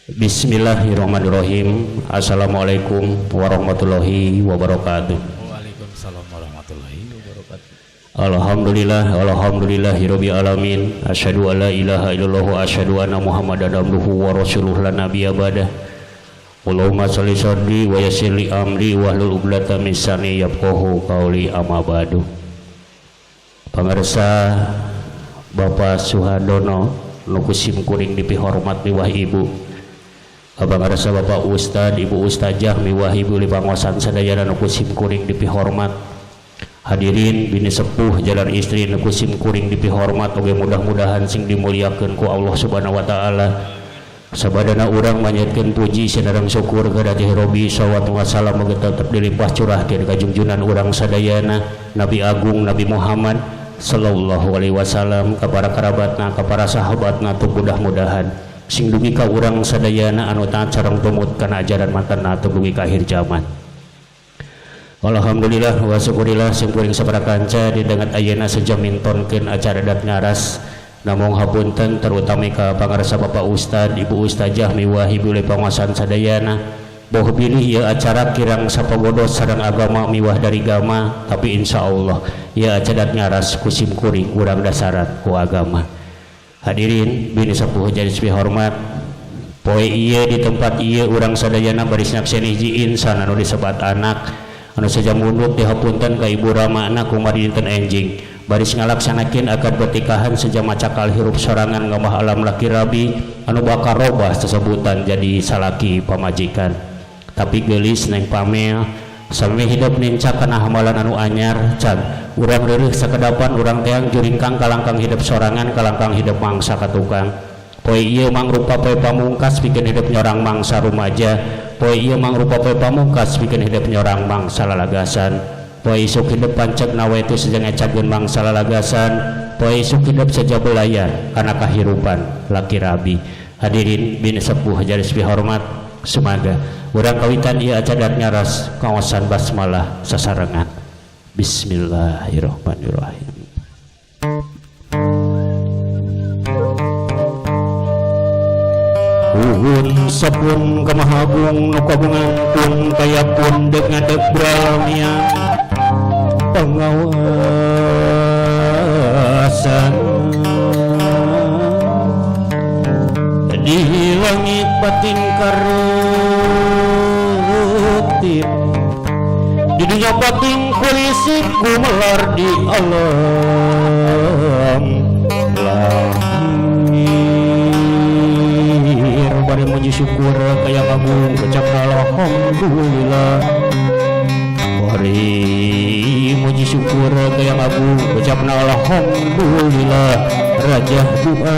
Bismillahirrahmanirrahim. Assalamualaikum warahmatullahi wabarakatuh. Waalaikumsalam warahmatullahi wabarakatuh. Alhamdulillahirabbil alamin. Asyhadu alla ilaha illallah wa asyhadu anna Muhammadan abduhu wa rasuluhu la nabiyya ba'dah. Allahumma shalli sholli wa yassir li amri wahlul 'uqdatam min lisani yafqahu qawli amma ba'du. Pangarsa Bapak Suhardono nu kusim kuring dipihormat miwah ibu. Abang rasa Bapak Ustad, Ibu Ustazah, miwah ibu li panguasaan sadayana nu kusim kuring dipihormat. Hadirin bini sepuh jalan istri nu kusim kuring dipihormat, oge mudah-mudahan sing dimuliakeun ku Allah Subhanahu wa taala. Sabadana urang manjatkeun puji sadareng syukur ka Datih Robi sallallahu wasallam oge tetep dilimpah curahkeun ka junjunan urang sadayana Nabi Agung Nabi Muhammad sallallahu alaihi wasallam, ka para kerabatna, ka para sahabatna, tuh mudah-mudahan sing dugi ka urang sadayana anu taat sareng tumut kana ajaran matanna teu dugi ka akhir zaman. Alhamdulillah wa syukurillah sing kuring sabaraha kanca didengat ayeuna sejamintonkeun acara adat ngaras. Namung hapunten terutama ka pangarsa Bapak Ustad, Ibu Ustazah, miwah ibu li panguasaan sadayana. Boh pilih ieu acara kirang sapagodos sareng agama miwah dari gama, tapi insyaallah ieu acara adat ngaras kusim kuring urang dasaran ku agama. Hadirin bini sepuh jadi hormat, poe ieu di tempat ieu urang sadayana baris nyakseni hiji insan anu disebat anak anu saja mundut dihapunten ka ibu ramana kumari dinten enjing baris ngalaksanakeun akad pertikahan saja macakal hirup sorangan ngamah alam laki rabi anu bakal robah sesebutan jadi salaki pamajikan. Tapi geulis neng pamel sampai hidup nincak kana hamalan anu anyar can urang reureuh sakedapan urang teang juringkang kalangkang hidup sorangan kalangkang hidup mangsa ka tukang. Poe ieu mangrupa poe pamungkas pikeun hidup nyorang mangsa rumaja. Poe ieu mangrupa poe pamungkas pikeun hidup nyorang mangsa lalagasan. Poe isuk hidup panceg nawe teh sajang ecageun mangsa lalagasan. Poe isuk hidup saja belayan kana kahirupan laki rabi. Hadirin bini sepuh jadi hormat, sumaga urang kawitan ieu acara adat ngaras kawasan basmalah sasarengan. Bismillahirrahmanirrahim. Uhun sapun kamahagung nu kagungantung kaya pun dek ngadeg bramiang pengawasan di langit batin karutip di dunia batin kulisik gumelar di alam lahir bari muji syukur kaya agung ucapna alhamdulillah bari muji syukur kaya agung ucapna alhamdulillah raja doa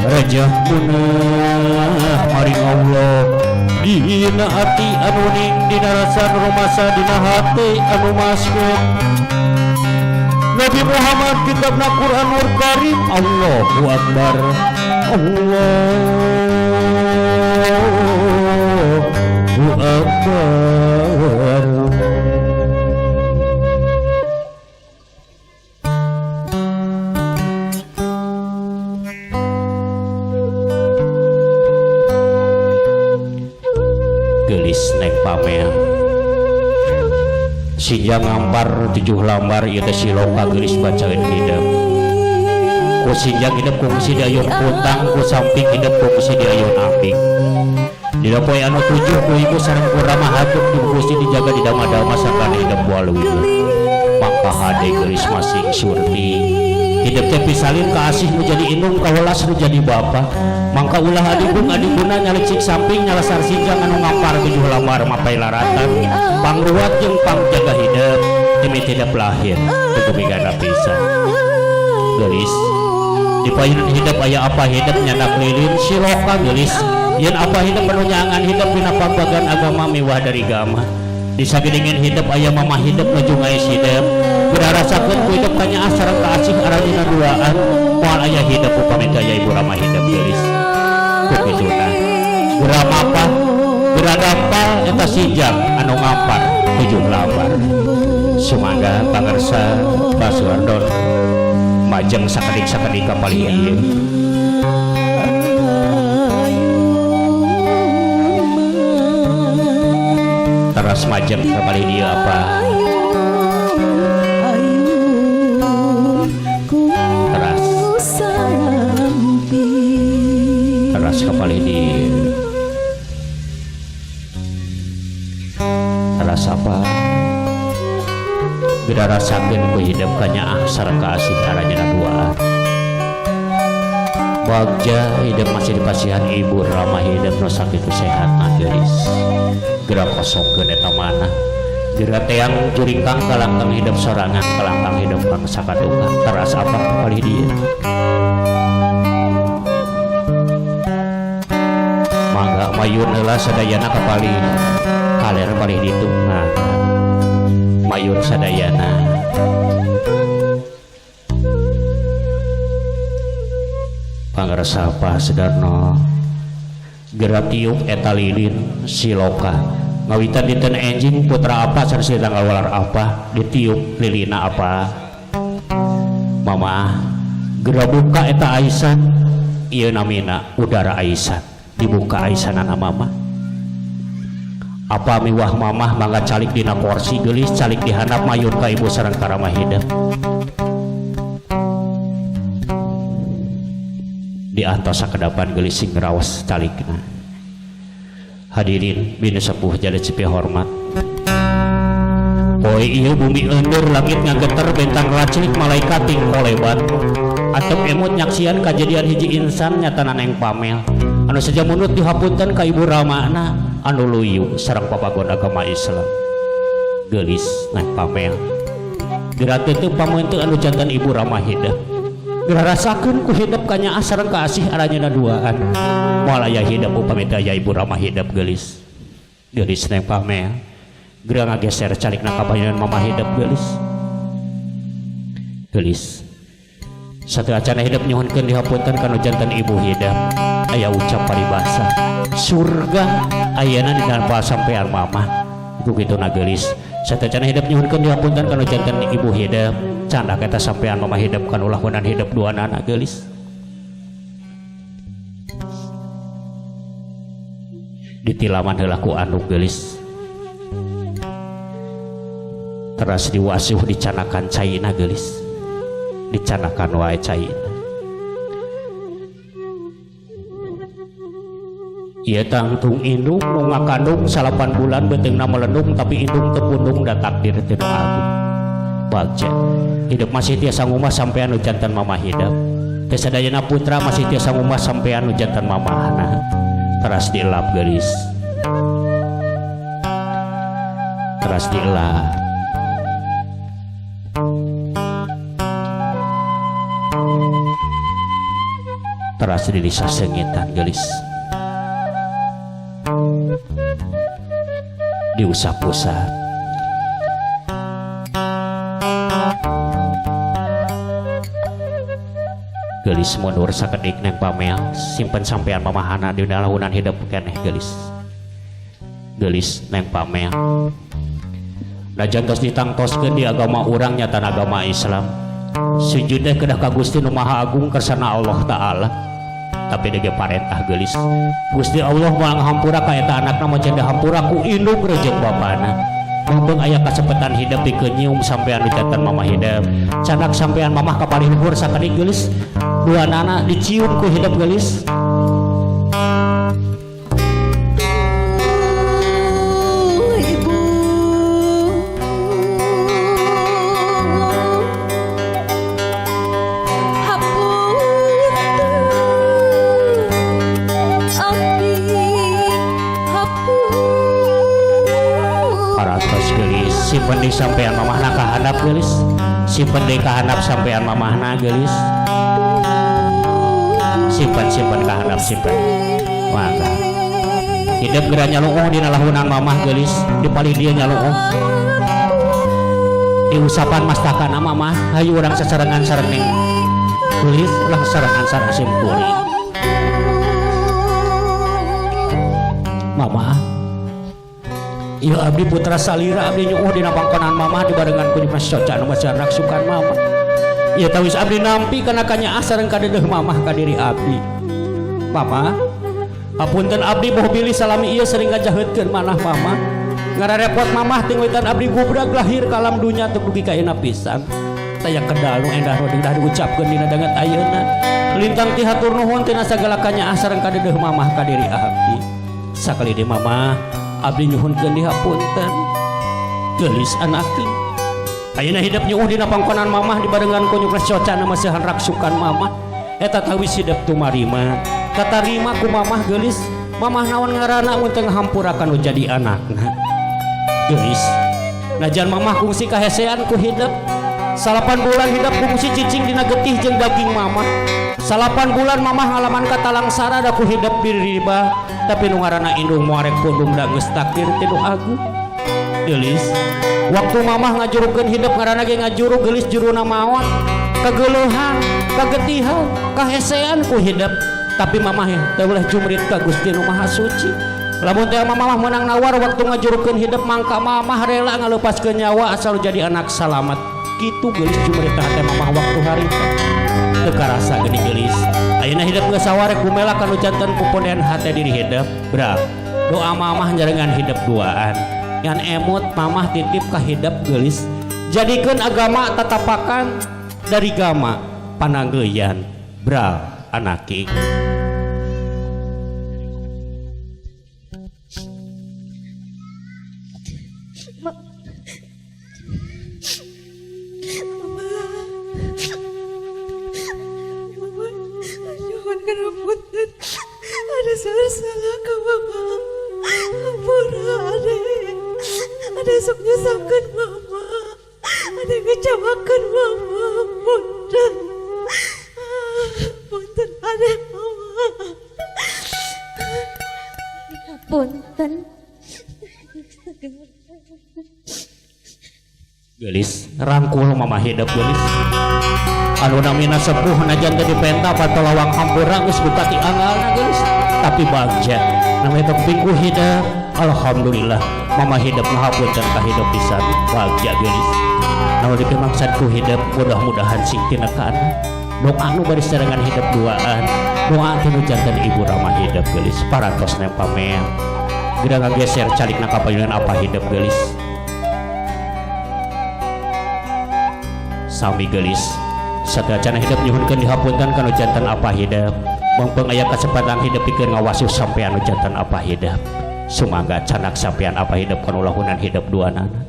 raja punah maring Allah dina hati anu ning dina rasa rumasa dina hati anu masbuk Nabi Muhammad kitabna Quranul Karim. Allahu Akbar. Allahu Akbar. Gelis neng pamel sinjang ngampar 7 lambar ieu teh siloka geulis bacaeun hideup ku sinjang hideup ku si diayun putang ku samping hideup ku si diayun aping dina poe anu 7 ku ibu sareng ku ramah hadeuk di kusi dijaga di dama-dama sakana hideup waleuwih mangka hade geulis masing surti hideup teh pisalin ka asih nu jadi indung ka welas nu jadi bapa mangka ulah adibuna nyalicik samping nyalasar sinjang anu ngampar 7 lambar mapai laratan pangruat jeung pangjaga hidup demi tidak lahir itu migana pisan geulis di payun hidup aya apa hidup nyandak lilin siloka geulis yen apa hidup anu nyangan hidup dina pambagan agama miwah dari gama di sagedengin hidup aya mamah hidup nuju ngais hidup berarasakeun ku hidup tanya sareng ka asih aranina duaan moal aya hidup upami gaya ibu ramah hidup geulis kukituna gerama apa geradampal eta sinjang anu ngampar 7 lambar sumangga pangarsa Pak Suhardono majeng sakedik-sakedik ka paling ieu teras majeng kembali dia apa teras kembali di teras apa gera rasakeun ku hidup kanyaah sareng kaasih caranya duaan bagja hidup masih dipasihan ibu ramah hidup nu sakitu sehat nah geulis gera kosongkeun eta manah gera teang juringkang kalangkang hidup sorangan kalangkang hidup kang sakaduka teras apa kali dia mangga mayun heula sadayana kapali kaler balik ditu nah mayun sadayana pangarsa apa sedarno gerak tiup eta lilin siloka ngawitan dinten enjing putra apa sareng tanggal walar apa ditiup lilina apa mama gerak buka eta aisan ieu namina udara aisan dibuka aisanana mama apa miwah mamah mangga calik dina kursi geulis calik dihandap mayun ka ibu sareng karamah hidup di atas sakedapan geulis sing raos calikna hadirin bini sepuh jadi cipi hormat poe ieu bumi endur langit ngageter bentang racik malaikat ting kolebat atau emut nyaksian kejadian hiji insan nyatana neng pamel anu saja munut dihapunten ka ibu ramana anu luyu sareng papagon agama Islam geulis neng pamel geura teu pamoenteu anu jantan ibu ramah hidup geura rasakeun ku hidup kanyaah sareng kaasih aranyana duaan moal aya hidup upami teu aya ibu ramah hidup geulis neng pamel geura ngageser calikna ka bayangan mama hidup geulis satu acana hidup nyuhunkeun dihapunten kana jantan ibu hidup aya ucap paribasa surga ayana di dalam sampean mama iku kituna geulis satu acana hidup nyuhunkeun dihapunten kana jantan ibu hidup candak eta sampean mama hidup kan ulah kunan hidup duanana geulis ditilaman heula ku anu geulis teras diwasuh dicanakan caina geulis dicanakan wae caina ieu tangtung indung nu ngakandung 8 bulan beteungna melendung tapi indung teu pundung da takdir teu agung bagja hidup masih tiasa ngumah sampean nu jantan mama hidup teu sadayana putra masih tiasa ngumah sampean nu jantan mamahna teras dielap geulis teras dielap teras dilisa sengitan geulis diusap-usap geulis mundur sakedik neng pamel simpen sampean mamahana di lahunan hidup keneh geulis neng pamel najan tos ditangtoskeun di agama urang nyatan agama Islam sujud teh kedah ka Gusti Nu Maha Agung kersana Allah Ta'ala tapi dege parentah geulis Gusti Allah moal ngahampura ka eta anakna moal cenah hampura ku indung rejeng bapana mumpung aya kasepetan hidup pikeun nyium sampean nu jantan mama hidup candak sampean mamah ka paling luhur sakedik geulis duanana dicium ku hidup geulis simpen di sampean mamahna ka handap geulis simpen di ka handap sampean mamahna geulis simpen ka handap simpen mangga hidup geura nyaluuh dina lahunan mamah geulis di paling dia nyaluuh di usapan mastakana mamah hayu urang sasarengan sareng ning geulis ulah sasarengan sareng simpuri mama ieu abdi putra salira abdi nyuuh dina pangkonan mama dibarengan ku Dimas Coca nu masih raksukan mama ieu tawis abdi nampi kana kanyaah sareng kadeudeuh mamah ka diri abdi mama hapunten abdi boh bilih salami ieu sering ngajaheutkeun manah mama Ngararepot mamah tingwitan abdi gubrak lahir kalam dunya teu dugi ka ayeuna pisan. Taya kedal nu endah dah diucapkeun dina dangat ayeuna. Lintang ti hatur nuhun tina sagala kanyaah sareng kadeudeung mamah ka diri abdi. Sakali di mamah abdi nyuhunkeun dihapunten. Geulis anakkeun. Ayeuna hidup nyuuh dina pangkonan mamah dibarengan ku nyukles cocana maseuhan raksukan mamah. Eta tawis hidup tumarima. Katarima ku mamah geulis. Mamah naon ngaranna mun teu ngahampurakan nu jadi anakna. Geulis, najan mamah kungsi kahesean ku hidup. 8 bulan hidup kungsi cicing dina getih jeung daging mamah. 8 bulan mamah ngalaman katalang sara da ku hidup biriba. Tapi nu ngaranna indung muarek pundung da geus takdir ti nu agung. Geulis, waktu mamah ngajurukeun hidup ngaranna ge ngajuru geulis juruna maot, kageulehan, kagetihan, kahesean ku hidup. Tapi mamah teu boleh jumrit ka Gusti Nu Maha Suci. Lamun teh mamah menang nawar waktu ngajurukeun hidup mangka mamah rela ngaleupaskeun nyawa asal jadi anak salamet. Kitu geulis jumrit teh mamah waktu harita. Teu karasa geuning geulis. Ayeuna hidup geus sawarek kumela kanu janten pupunean hate diri hidup. Bra, doa mamah njarengan hidup duaan. Ngan emut mamah titip ka hidup geulis. Jadikeun agama tatapakan dari gama pananggeuyan. Bra, anaki. Ada salah ke mama. Ampura adek. Ada sok nyusahkan mama. Ada ngecewakan mama. Punten. Punten adek mama. Punten. Geulis, rangkul mamah hidup geulis. Anu namina sepuh najan teh dipenta pato lawang hampura geus bupati angalna geulis. Tapi bagja namanya teping ku hidup. Alhamdulillah mamah hidup ngahapunten ka hidup pisan. Bagja geulis. Namun dipimaksad ku hidup mudah-mudahan sing tina ka anak. Doa nu bari serangan hidup duaan. Doa tinu janten ibu ramah hidup geulis. Parantos nempamel. Geura ngageser calikna ka payungan apa hidup geulis. Sami geulis sadayana hidup nyuhunkeun dihapunten kana janten apa hidup mangpeung aya kasempatan hidup pikeun ngawasuh sampean anu janten apa hidup sumangga canak sampean apa hidup kana lahunan hidup duanana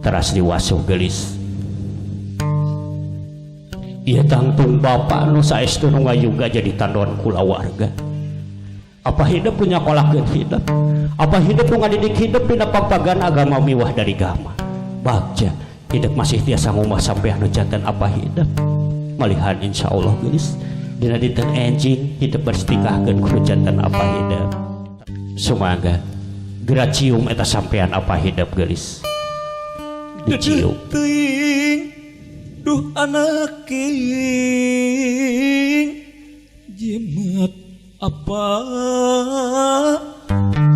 teras diwasuh geulis. Ieu tangtung bapa nu saestu nu ngayuga jadi tandon kulawarga. Apa hidup punya kolakeun hidup, apa hidup nu ngadidik hidup dina papagan agama miwah dari gama. Bagja hidup masih tiasa ngomah sampai anu janten apa hidup malihan insyaallah geulis dina dinten enjing hidup berstikahkeun ku janten apa hidup sumangga geura cium eta sampean apa hidup geulis dicium teuing duh anak king jimat apa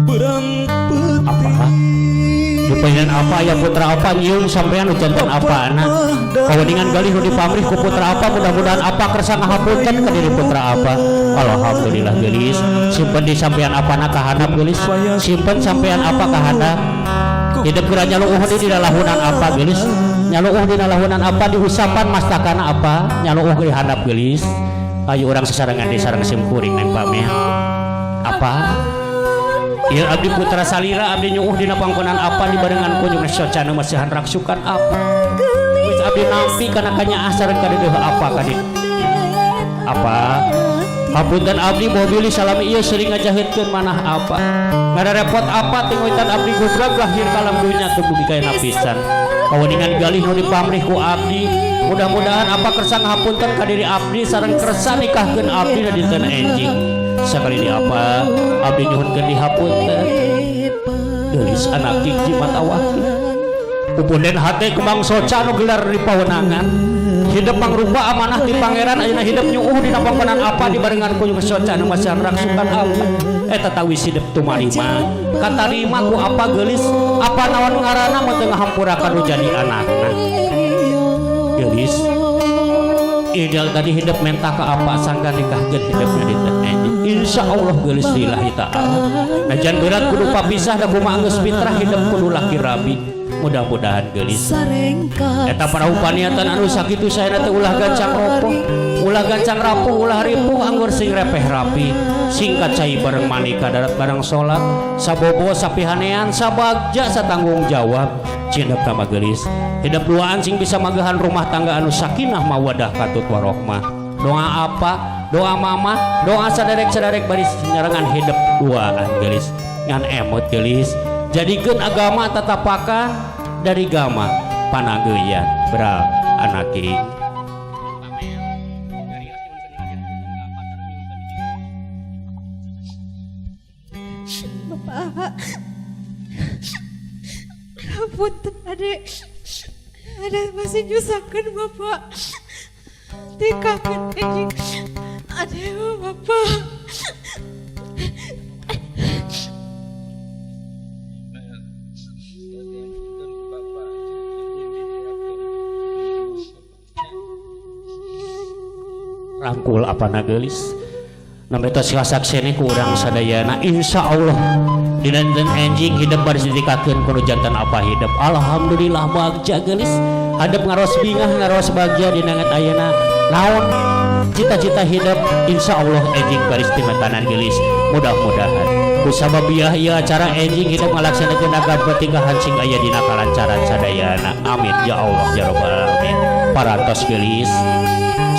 berang peuting apa dipengen apa ya putra apa nyium sampean nu janten apa anak kaweningan galih nu dipamrih ku putra apa mudah-mudahan apa kersa ngahapunten ka diri putra apa. Alhamdulillah geulis simpen di sampean apa na kahandap geulis simpen sampean apa kahandap hidup geura nyaluuh di lahunan apa geulis nyaluuh di lahunan apa diusapan mastakana apa nyaluuh di handap geulis ayo urang sasarengan di sareng simkuring neng pameh apa. Ieu abdi putra salira abdi nyuuh dina pangkonan apa dibarengan ku nyukles cocana maseuhan raksukan apa. Geus abdi nampi kana kanyaah sareng kadeudeung apa kadi. Apa? Hapunten abdi mobil salami ieu sering ngajaheutkeun manah apa. Ngararepot apa tingwitan abdi gubrak lahir kalam dunya teu dugi kaena pisan. Kaweningan galih nu dipamrih ku abdi. Mudah-mudahan apa kersa ngahapunten ka diri abdi sareng kersa nikahkeun abdi na dinten enjing. Sakali di apa abdi nyuhunkeun dihapunten geulis anak jimat awaki pupunden hate kembang soca nu gelar di pawenangan hidup mangrupa amanah ti pangeran ayeuna hidup nyuuh dina pangkonan apa dibarengan ku soca nu masih raksukan apa eta tawis hidup tumarima katarima ku apa geulis apa naon ngaranna mun teu ngahampurakan nu jadi anakna geulis ideal tadi hidup menta ke apa sangka nikahkeun hidupna di teh anjing insyaallah geus lillahi taala najan berat kudu papisah da kumaha geus fitrah hidup kudu laki rabi mudah-mudahan gelis eta paraupan niatan anu sakitu saena teh ulah gancang ropoh ulah gancang rapuh ulah ripuh anggur sing repeh rapi singkat cai bareng manika darat bareng salat sabobo sapihanean sabagja satanggung jawab cindep nama gelis hidup duaan sing bisa magahan rumah tangga anu sakinah mawadah katut warohmah doa apa doa mama doa sadarek-sadarek bari nyarengan hidup duaan gelis ngan emot gelis jadikeun agama tatapakan dari gama panageyan beral anaki Bapak punten adek masih nyusahkan Bapak tikakan anjing adek Bapak rangkul apa nagelis namanya tos saksene ku urang sadayana insyaallah dinten anjing hidup bari ditikakeun kudu jantan apa hidup alhamdulillah bagja gelis hadap ngaros bingah ngaros bagja dina nget ayeuna naon cita-cita hidup insyaallah anjing bari timetanan gelis mudah-mudahan ku sababiah ieu acara anjing hidup ngalaksanakeun agam pertinggahan sing aya dina kalancaran sadayana amin ya Allah ya rabbal alamin parantos gelis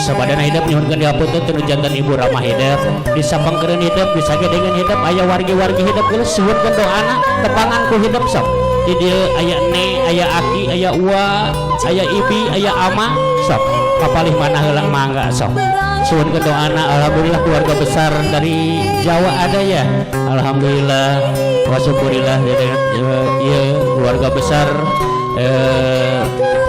sabadana hidup nyuhunkeun dihapunten teu jantan ibu ramah hidup disapangkeun hidup disagedengan hidup aya wargi-wargi hidup geus suhunkeun doana tepangan ku hidup sok di dieu aya ne aya aki aya uwa aya ibi aya ama sok kapalih mana heula mangga sok suhunkeun doana alhamdulillah keluarga besar dari Jawa ada ya alhamdulillah wa syukurillah ieu keluarga besar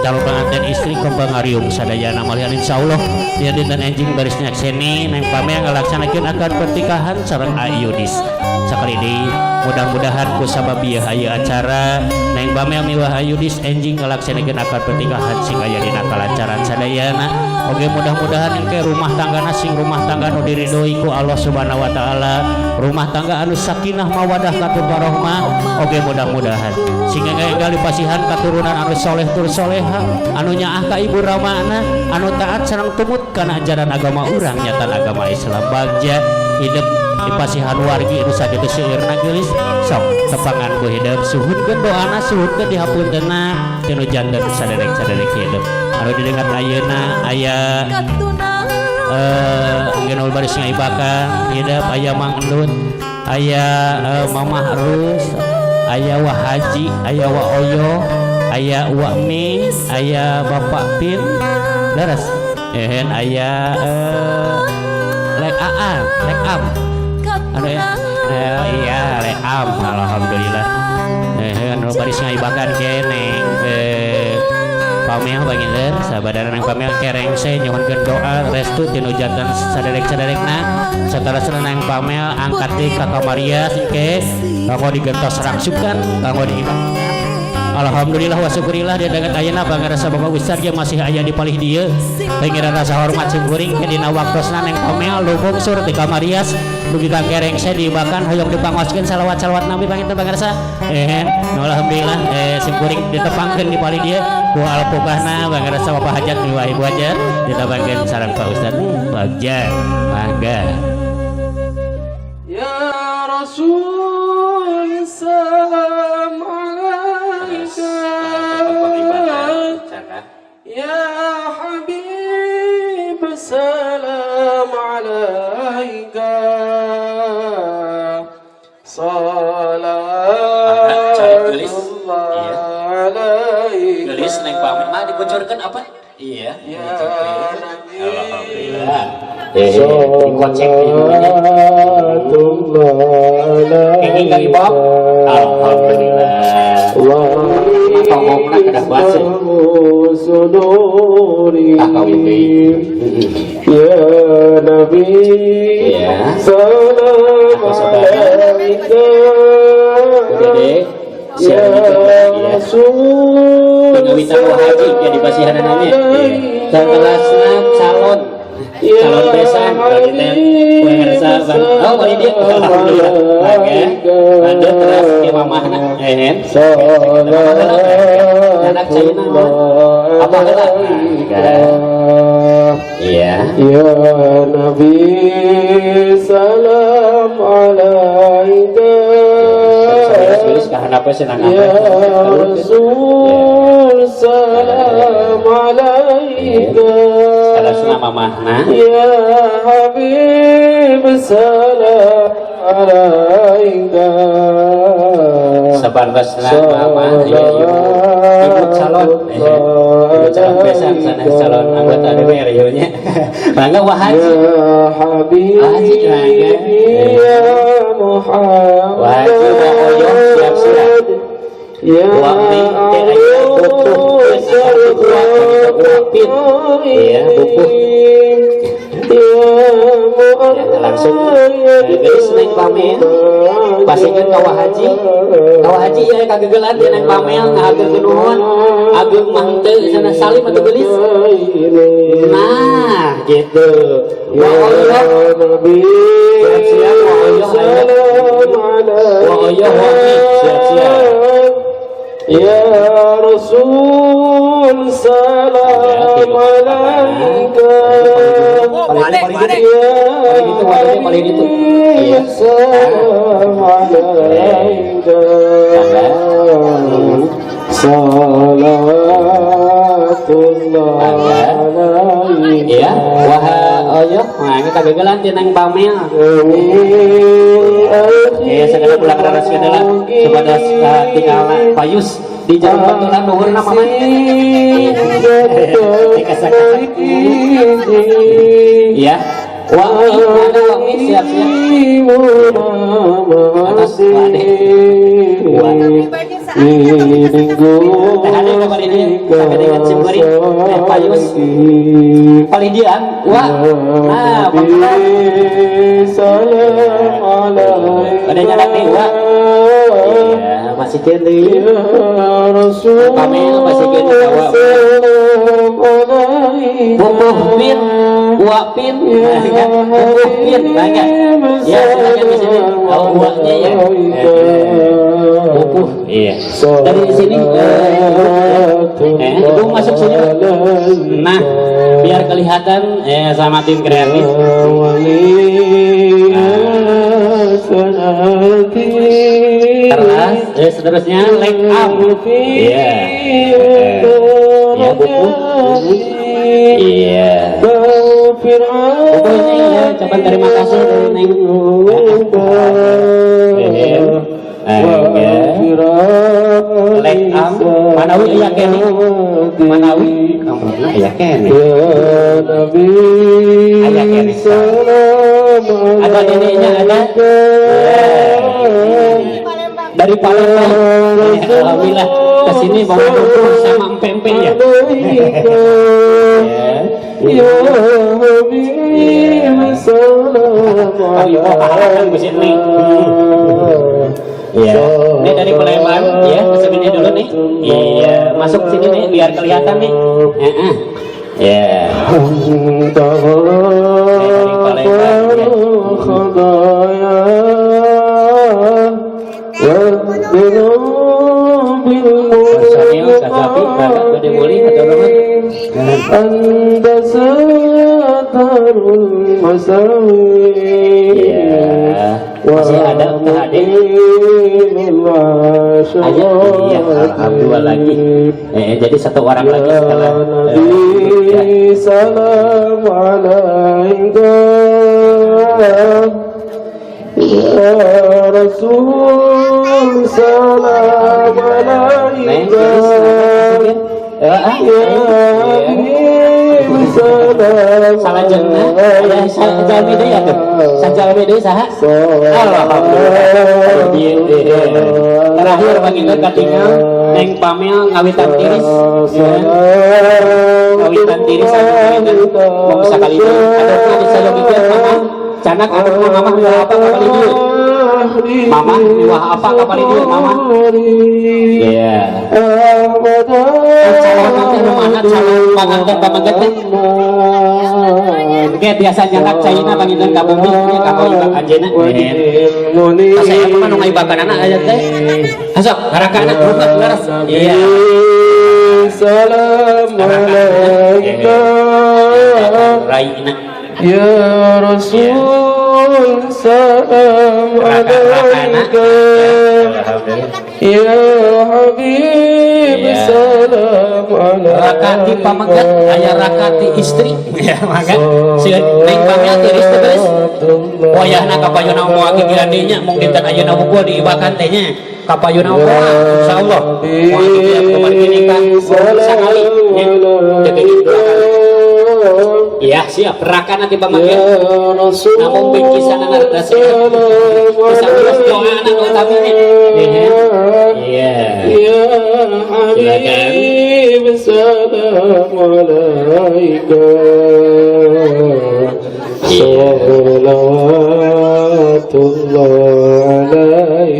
calon pengantin istri kembangarium sadayana malihan insyaallah dia dinten anjing baris nyakseni neng pamea ngalaksanakeun akad pertikahan sareng Ayudis sakali deui mudah-mudahan ku sababiah aya acara neng pamea miwah Ayudis anjing ngalaksanakeun akad pertikahan sing aya dina kalancaran sadayana oge mudah-mudahan engke rumah tanggana sing rumah tangga nu diridhoi ku Allah Subhanahu wa taala rumah tangga anu sakinah mawadah katut warahmah oge mudah-mudahan sing enggal dipasihan katurunan anu soleh tur soleha anu nyaah ka ibu ramana anu taat sareng tumut kana ajaran agama urang nyatan agama Islam bagja hidup dipasihan wargi anu sakitu seueurna geulis sok tepangan ku hidup suhunkeun doana suhunkeun dihapuntenna tinu janten saderek-saderek hidup anu didengat ayeuna aya ngeunul baris ngaibakan hidup aya Mang Endut aya Mamah Rus aya Wah Haji aya Wah Oyo aya Wak Mi aya Bapak Pin daras aya Lek Aan Lek Am anu iya Lek Am alhamdulillah anu baris ngaibakan kene pameh baginten sabadana nang pameh kereng se nyuhunkeun doa restu tinu janten saderek-saderekna satara nang pameh angkat di ka kamarias engke kanggo digentos rangsukan kanggo diibadah alhamdulillah wa syukurillah dia dengan ayeuna pangarasa Bapak Ustaz ge masih aya di palih dieu pengiran rasa hormat sungkuring ke dina waktosna neng pameh lubung sur di kamarias dugi ka kereng se diibakan hoyong dipangoskeun salawat-salawat Nabi panginten pangarasa alhamdulillah sungkuring ditepangkeun di palih dieu ku alpukahna pangarasa Bapak Hajat miwah Ibu Hajat ditepangkeun sareng Pak Ustaz bagja mangga ya Rasul salam ya Habib salam alaika salatullah alaika gelis neng pameh mah dibocorkeun apa iya alhamdulillah dikocek ini kali Bob alhamdulillah apa ngomongna kedah bahasa ya Nabi salam alaika ya Rasul pengawitan Wah Haji yang dipasihan namanya santelasna calon calon besan bagi teh pemirsa bang. Oh bari dia alhamdulillah. Oke. Lanjut terus ke mamahna. Anak Cina apa kata? Iya. Ya Nabi salam alaika. Serius karena apa sih nang Ya Rasul salam alaika. Salah mamahna. Ya Habib salam alaika. Sabarosna mama ya ibu calon ibu calon besan sana calon anggota DPR nya bangga wah haji haji bangga ya Muhammad wah haji wah oyo siap-siap ya wapin teh aya bukuh wapin iya bukuh langsung geus naik pamel pasikeun ka haji ya kagegelan dia naik pamel ngahageun nuhun ageung mah teu sana salim atuh geulis nah gitu wa Allah siap-siap wa Allah siap-siap ya Rasul salam alaika. Paling itu. Iya. Salam alaika. Salatullah alaika. Iya, wah oyok, mangga kagegelan ti nang pamel. Segala pulang karena segala sebadas tinggalna payus di jalan baturan nuhurna mama. Iya. Wangi siap-siap. Atas wade. Ada kabar ini sampai dengan Cimbori payus. Palidian, wah. Nah, salam alaika. Ada nyadak nih, wah. Ya, masih kiri. Pamel masih kiri bawa. Bukuh Wapin, Wapin banyak. Ya, banyak di sini. Tahu buahnya ya. Bukuh, iya. Dari sini, ibu masuk sini. Nah, biar kelihatan sama tim kreatif. Terus, seterusnya leg up. Iya. Ya, bukuh. Iya. Pokoknya ya, ucapan terima kasih dari Neng. Lek am, Manawi iya kene. Manawi, kampungnya iya kene. Iya kene. Ada neneknya ada. Dari Palembang. Alhamdulillah kesini bawa buku sama empempe ya. Ya Habib salam alaika. Di sini. Iya, ini dari Palembang ya, kesini dulu nih. Iya, masuk sini nih biar kelihatan nih. Ya. Dari Palembang ya. Personil Kakapi Bapak Gede Muli atau Anda satarul masawi. Masih ada hadir aja iya alhamdulillah lagi jadi satu orang lagi setelah salam alaika ya Rasul salam alaika salah jenah ada sajal beda ya tuh sajal beda saha alhamdulillah terakhir baginda katingal neng pamel ngawitan tiris ngawitan tiris mau sekali ada di saya bikin mama canak anak mama apa kali ini Mama miwah apa kapal itu mama? Iya. Calon nanti mana calon panganten pamanten. Oke biasanya nak caina panginten ka bumi ka ibak anjeuna. Saya mah nu ngaibakanana aya teh. Hasok harakana berubah laras. Iya. Assalamualaikum. Raina. Ya Rasul salam alaika Ya Habib salam alaika Rakati pamagat aya rakati istri ya maka si neng pamel tiris terus wayahna kapayuna moal gigiran dieu nya mung dinten ayeuna hungkul diibakan teh nya kapayuna moal insyaallah moal gigiran kumaha nikah sakali nya iya siap raka nanti pamagat namun bingkisan anak rasa bisa terus doa anak utamanya iya silakan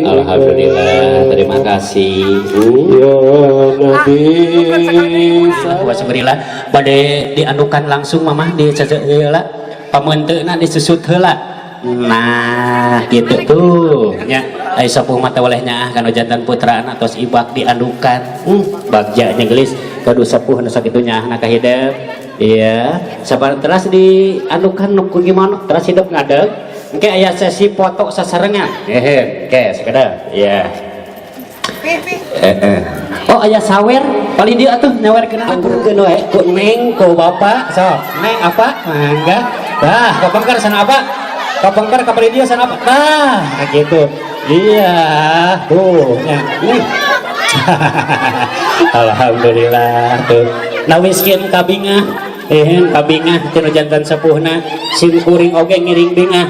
Alhamdulillah, terima kasih Ya Nabi Alhamdulillah, pada dianukan langsung mamah di heula pamenteuna disusut heula. Nah, gitu tuh nya ai sapuh mata olehnya kana jantan putrana tos ibak dianukan. Bagjanya gelis kadu sapuh nu sakitunya ahna ka hideuk. Iya, sabar teras dianukan nu gimana? Teras hidup ngadeg. Engke aya sesi foto sasarengan. Oke, sekedar. Iya. Oh aya sawer paling dia atuh nyawerkeun aturkeun we ku neng ku bapak sok neng apa mangga dah kapangkar sana apa kapangkar ka paling dia sana apa gitu iya tuh nya alhamdulillah tuh nawiskeun kabingah kabingah tinu jantan sepuhna sim kuring oge ngiring bingah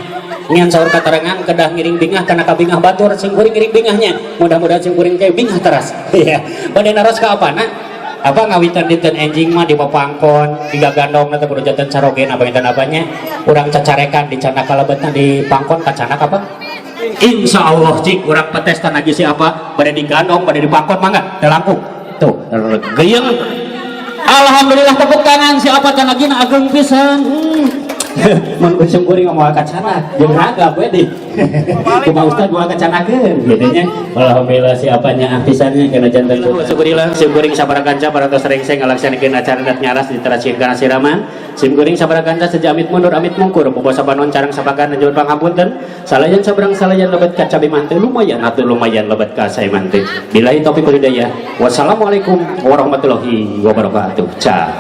ngian saur katerangan kedah ngiring bingah karena kabingah batur sing kuring ngiring bingahnya mudah-mudahan sing kuring teh bingah teras iya bade naros ka apana apa ngawitan dinten enjing mah di papangkon tiga gandong nanti kudu jantan carogen apa dinten apanya urang cacarekan di cana kalebetna di pangkon kacanak apa insya Allah cik urang petes tanah si apa bade di gandong bade di pangkon mangga telangkung tuh geyeng alhamdulillah tepuk tangan si apa tanah gina ageng pisan mun kusum kuring moal kacana jeung raga we di kumaha ustad moal kacanakeun gitu nya alhamdulillah siapanya pisannya kana janten syukurillah sim kuring sabaraha kanca para tos rengseng ngalaksanakeun acara dat nyaras diteraskeun kana siraman sim kuring sabaraha kanca saja amit mundur amit mungkur bobo sabanon carang sabakan nyuwun pangapunten salayan sabrang salayan lebet ka cabe manteu lumayan atuh lumayan lebet ka sae manteu billahi taufiq wal hidayah wassalamualaikum warahmatullahi wabarakatuh. Ca